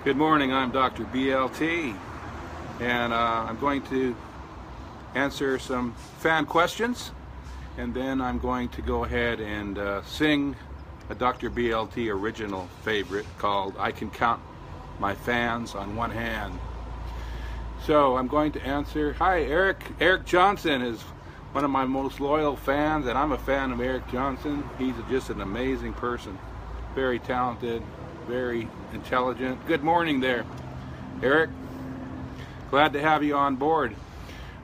Good morning, I'm Dr. BLT, and I'm going to answer some fan questions, and then I'm going to go ahead and sing a Dr. BLT original favorite called I Can Count My Fans on One Hand. So I'm going to answer. Hi, Eric. Eric Johnson is one of my most loyal fans, and I'm a fan of Eric Johnson. He's just an amazing person, very talented, very intelligent. Good morning there, Eric. Glad to have you on board.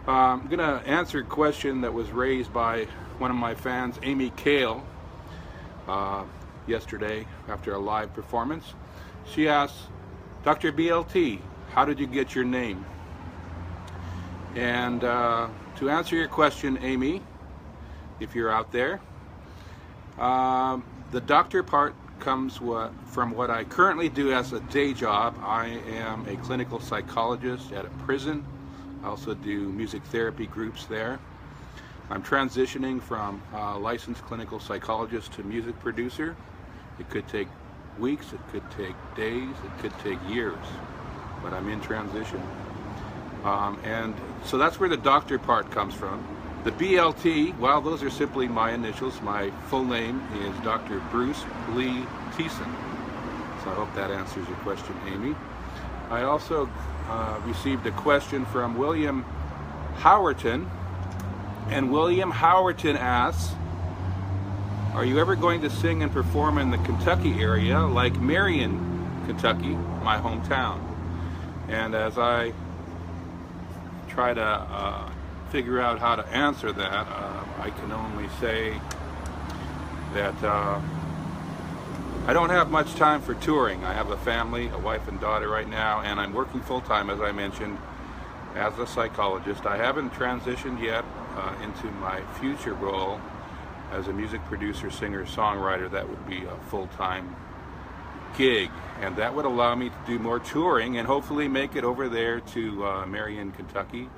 I'm going to answer a question that was raised by one of my fans, Amy Kale, yesterday after a live performance. She asked, Dr. BLT, how did you get your name? And to answer your question, Amy, if you're out there, the doctor part comes from what I currently do as a day job. I am a clinical psychologist at a prison. I also do music therapy groups there. I'm transitioning from licensed clinical psychologist to music producer. It could take weeks, it could take days, it could take years, but I'm in transition. And so that's where the doctor part comes from. The BLT, well, those are simply my initials. My full name is Dr. Bruce L Thiessen. So I hope that answers your question, Amy. I also received a question from William Howerton, and William Howerton asks, are you ever going to sing and perform in the Kentucky area like Marion, Kentucky, my hometown? And as I try to figure out how to answer that, I can only say that I don't have much time for touring. I have a family, a wife and daughter right now, and I'm working full-time, as I mentioned, as a psychologist. I haven't transitioned yet into my future role as a music producer, singer, songwriter. That would be a full-time gig, and that would allow me to do more touring and hopefully make it over there to Marion, Kentucky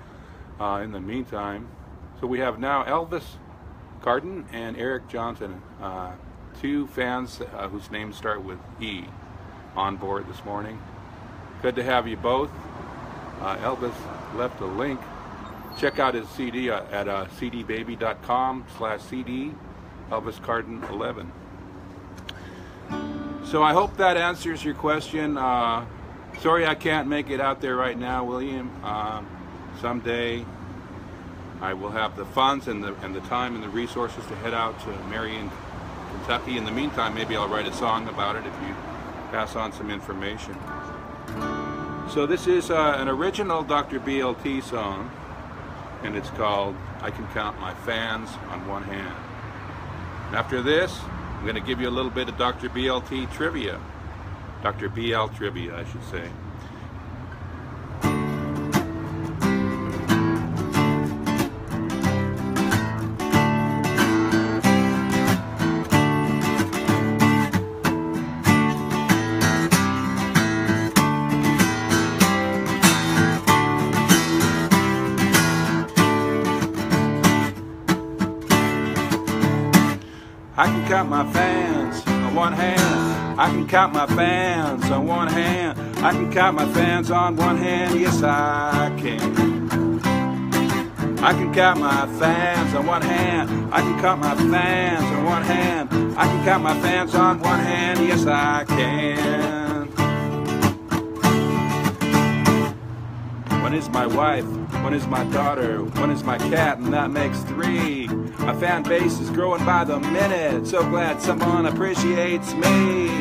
in the meantime. So we have now Elvis Cardin and Eric Johnson, two fans whose names start with E, on board this morning. Good to have you both. Elvis left a link. Check out his CD at cdbaby.com/CD, Elvis Cardin 11. So I hope that answers your question. Sorry I can't make it out there right now, William. Someday I will have the funds and the time and the resources to head out to Marion, Kentucky. In the meantime, maybe I'll write a song about it if you pass on some information. So this is an original Dr. BLT song, and it's called I Can Count My Fans on One Hand. And after this, I'm going to give you a little bit of Dr. BLT trivia. Dr. BL trivia, I should say. I can count my fans on one hand. I can count my fans on one hand. I can count my fans on one hand. Yes, I can. I can count my fans on one hand. I can count my fans on one hand. I can count my fans on one hand. Yes, I can. One is my wife, one is my daughter, one is my cat, and that makes three. My fan base is growing by the minute. So glad someone appreciates me.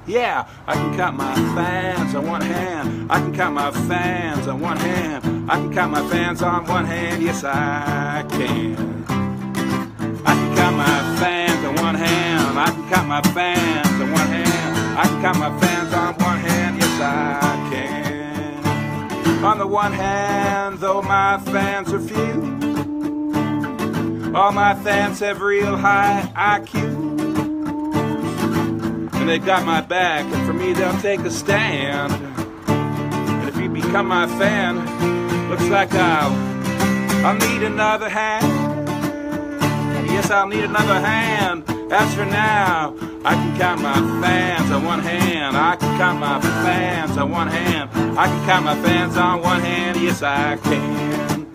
Yeah, I can count my fans on one hand. I can count my fans on one hand. I can count my fans on one hand. Yes, I can. I can count my fans on one hand. I can count my fans on one hand. I can count my fans on one hand. Yes, I can. On the one hand, though my fans are few, all my fans have real high IQs, and they've got my back, and for me they'll take a stand. And if you become my fan, looks like I'll need another hand. Yes, I'll need another hand. As for now, I can count my fans on one hand. I can count my fans on one hand. I can count my fans on one hand. Yes, I can.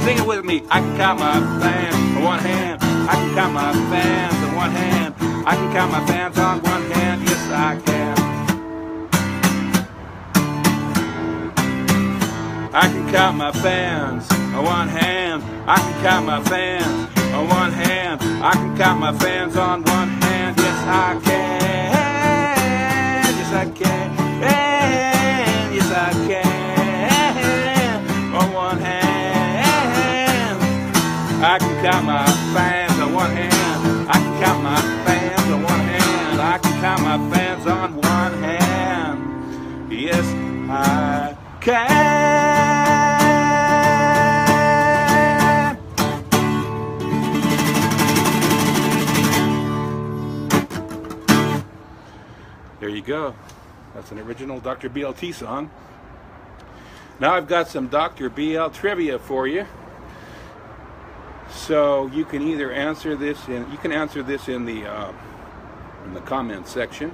Sing it with me. I can count my fans on one hand. I can count my fans on one hand. I can count my fans on one hand. Yes, I can. I can count my fans on one hand. I can count my fans on one hand. I can count my fans on one hand. Yes, I can. Yes, I can. Yes, I can. On one hand. I can count my fans on one hand. I can count my fans on one hand. I can count my fans on one hand. Yes, I can. There you go. That's an original Dr. BLT song. Now I've got some Dr. BL trivia for you. So you can either answer this in the comment section,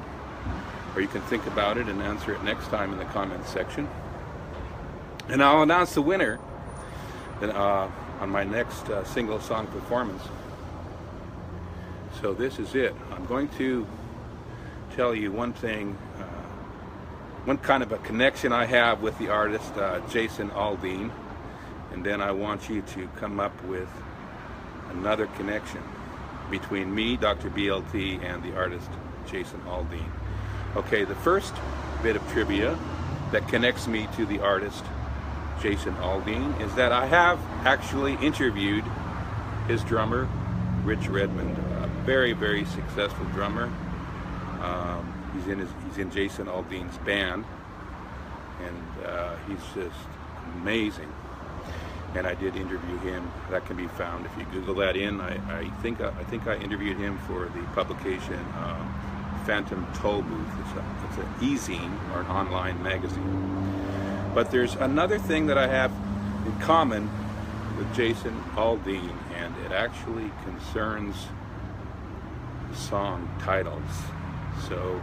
or you can think about it and answer it next time in the comment section. And I'll announce the winner on my next single song performance. So this is it. I'm going to tell you one thing, one kind of a connection I have with the artist Jason Aldean, and then I want you to come up with another connection between me, Dr. BLT, and the artist Jason Aldean. Okay, the first bit of trivia that connects me to the artist Jason Aldean is that I have actually interviewed his drummer, Rich Redmond, a very, very successful drummer. He's in Jason Aldean's band, and he's just amazing. And I did interview him. That can be found if you Google that in. I think I interviewed him for the publication Phantom Toll Booth. It's an e-zine or an online magazine. But there's another thing that I have in common with Jason Aldean, and it actually concerns song titles. So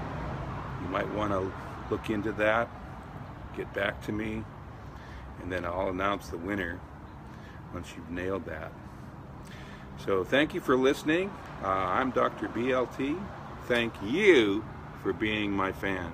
you might want to look into that, get back to me, and then I'll announce the winner once you've nailed that. So thank you for listening. I'm Dr. BLT. Thank you for being my fan.